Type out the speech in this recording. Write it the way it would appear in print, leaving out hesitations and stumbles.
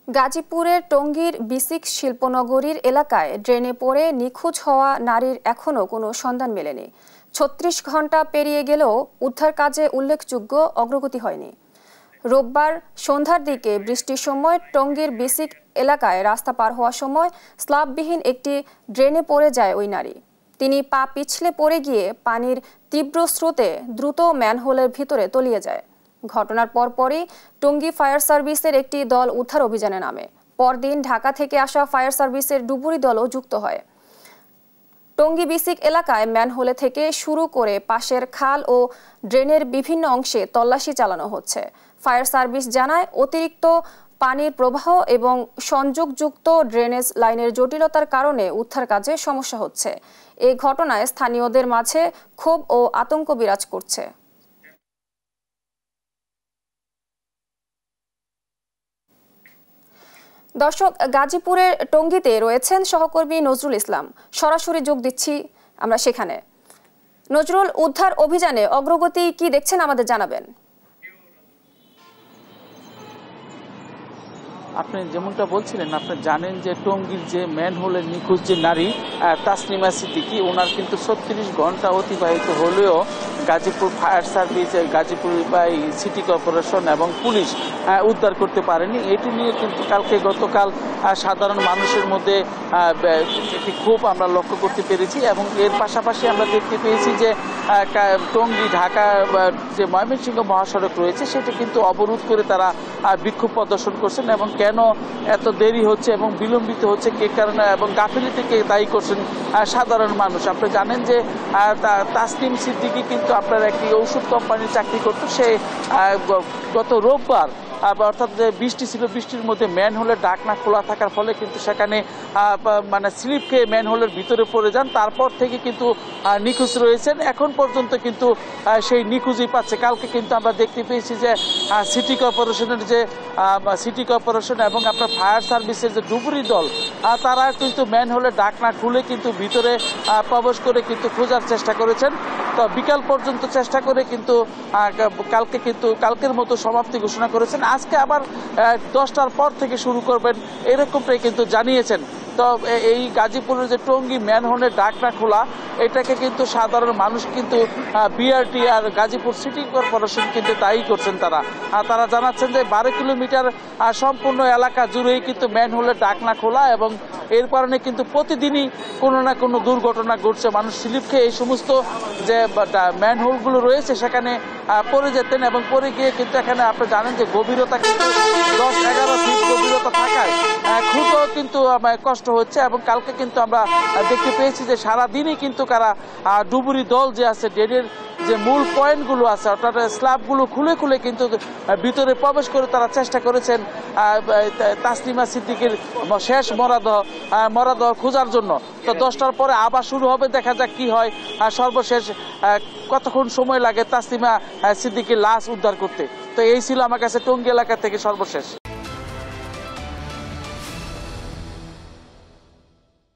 গাজীপুরের টঙ্গীর বিসিক শিল্পনগরীর এলাকায় ড্রেনে পড়ে নিখোঁজ হওয়া নারীর এখনও কোনো সন্ধান মেলেনি। ৩৬ ঘণ্টা পেরিয়ে গেলেও উদ্ধার কাজে উল্লেখযোগ্য অগ্রগতি হয়নি। রোববার সন্ধ্যার দিকে বৃষ্টির সময় টঙ্গীর বিসিক এলাকায় রাস্তা পার হওয়ার সময় স্ল্যাববিহীন একটি ড্রেনে পড়ে যায় ওই নারী। তিনি পা পিছলে পড়ে গিয়ে পানির তীব্র স্রোতে দ্রুত ম্যানহোলের ভিতরে তলিয়ে যায়। ঘটনার পরপরই টঙ্গী ফায়ার সার্ভিসের একটি দল উদ্ধার অভিযানে নামে। পরদিন ঢাকা থেকে আসা ফায়ার সার্ভিসের ডুবুরি দলও যুক্ত হয়। টঙ্গী বিসিক এলাকায় ম্যানহোলে থেকে শুরু করে পাশের খাল ও ড্রেনের বিভিন্ন অংশে তল্লাশি চালানো হচ্ছে। ফায়ার সার্ভিস জানায়, অতিরিক্ত পানির প্রবাহ এবং সংযোগযুক্ত ড্রেনেজ লাইনের জটিলতার কারণে উদ্ধার কাজে সমস্যা হচ্ছে। এই ঘটনায় স্থানীয়দের মাঝে ক্ষোভ ও আতঙ্ক বিরাজ করছে। দর্শক, গাজীপুরের টঙ্গীতে রয়েছেন সহকর্মী নজরুল ইসলাম। সরাসরি যোগ দিচ্ছি আমরা সেখানে। নজরুল, উদ্ধার অভিযানে অগ্রগতি কি দেখছেন আমাদের জানাবেন। আপনি যেমনটা বলছিলেন, আপনি জানেন যে টঙ্গীর যে ম্যানহোলের নিখোঁজ যে নারী তাসনিমা সিদ্দিকী, ওনার কিন্তু ৩৬ ঘন্টা অতিবাহিত হলেও Gazipur fire service, Gazipur city corporation এবং পুলিশ উদ্ধার করতে পারেনি। এটি নিয়ে কিন্তু গতকাল সাধারণ মানুষের মধ্যে একটি ক্ষোভ আমরা লক্ষ্য করতে পেরেছি এবং এর পাশাপাশি আমরা দেখতে পেয়েছি যে টঙ্গী ঢাকা যে ময়মনসিংহ মহাসড়ক রয়েছে সেটি কিন্তু অবরোধ করে তারা বিক্ষোভ প্রদর্শন করছেন এবং কেন এত দেরি হচ্ছে এবং বিলম্বিত হচ্ছে কে কারণে এবং গাফিলতি কে দায়ী করছেন সাধারণ মানুষ। আপনি জানেন যে তাসনিম সিদ্দিকী কিন্তু আপনার একটি ওষুধ কোম্পানির চাকরি করত। সে গত রোববার অর্থাৎ যে বৃষ্টি ছিল, বৃষ্টির মধ্যে ম্যানহোলের ঢাকনা খোলা থাকার ফলে কিন্তু সেখানে স্লিপ খেয়ে ম্যানহোলের ভিতরে পড়ে যান। তারপর থেকে কিন্তু নিখোঁজ রয়েছেন। এখন পর্যন্ত কিন্তু সেই নিখোঁজই পাচ্ছে। কালকে কিন্তু আমরা দেখতে পেয়েছি যে সিটি কর্পোরেশন এবং আপনার ফায়ার সার্ভিসের যে ডুবুরি দল, তারা কিন্তু ম্যানহোলের ঢাকনা খুলে কিন্তু ভিতরে প্রবেশ করে কিন্তু খোঁজার চেষ্টা করেছেন। তো বিকাল পর্যন্ত চেষ্টা করে কিন্তু কালকের মতো সমাপ্তি ঘোষণা করেছেন। আজকে আবার 10টার পর থেকে শুরু করবেন, এরকমটাই কিন্তু জানিয়েছেন। তো এই গাজীপুরের যে টঙ্গী ম্যানহোলের ঢাকনা খোলা, এটাকে কিন্তু সাধারণ মানুষ কিন্তু বিআরটি আর গাজীপুর সিটি কর্পোরেশন কিন্তু দায়ী করছেন। তারা জানাচ্ছেন যে 12 কিলোমিটার সম্পূর্ণ এলাকা জুড়েই কিন্তু ম্যানহোলের ঢাকনা খোলা এবং এর কারণে কিন্তু প্রতিদিনই কোনো না কোনো দুর্ঘটনা ঘটছে। মানুষ স্লিপ খেয়ে এই সমস্ত যে ম্যানহোলগুলো রয়েছে সেখানে পড়ে যেতেন এবং পড়ে গিয়ে কিন্তু এখানে আপনি জানেন যে গভীরতা কিন্তু 10-11 ফিট গভীরতা থাকায় খুবও কিন্তু কষ্ট হচ্ছে। এবং কালকে কিন্তু আমরা দেখতে পেয়েছি যে সারাদিনই কিন্তু ডুবুরি দল যে আছে, ড্রেনের যে মূল পয়েন্টগুলো আছে অর্থাৎ স্ল্যাবগুলো খুলে খুলে কিন্তু ভিতরে প্রবেশ করে তারা চেষ্টা করেছেন তাসনিমা সিদ্দিকীর শেষ মরদেহ খোঁজার জন্য। তো 10টার পরে আবার শুরু হবে, দেখা যাক কি হয়। সর্বশেষ কতক্ষণ সময় লাগে তাসনিমা সিদ্দিকীর লাশ উদ্ধার করতে। তো এই ছিল আমার কাছে টঙ্গী এলাকা থেকে সর্বশেষ।